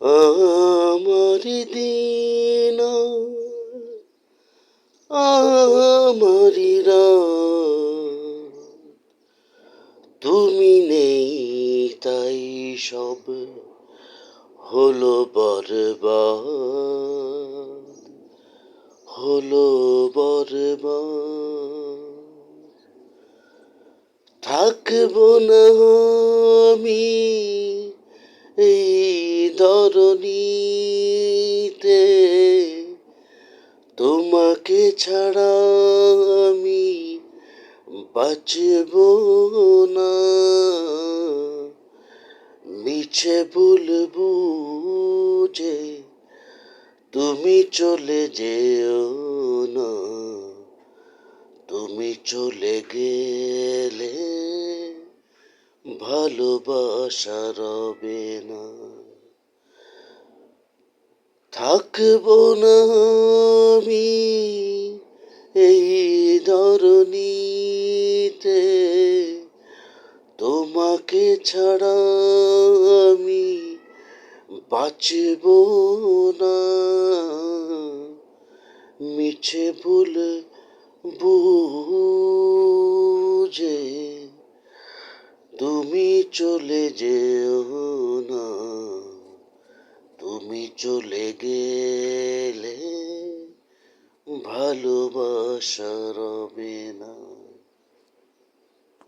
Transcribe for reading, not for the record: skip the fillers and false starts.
আমার দিন আমারি রাত, তুমি নেই তাই সব হলো বরবাদ, হলো বরবাদ। থাকবো না আমি এই ধরণীতে, তোমাকে ছাড়া আমি বাঁচব না। মিছে বলবো যে তুমি চলে যেও না, তুমি চলে গেলে ভালোবাসা রবে না। থাকবো না আমি এই ধরণীতে, তোমাকে ছাড়া আমি বাঁচব না। মিছে বলবো যে তুমি চলে যেও না, তুমি চলে গেলে ভালোবাসা রবে না।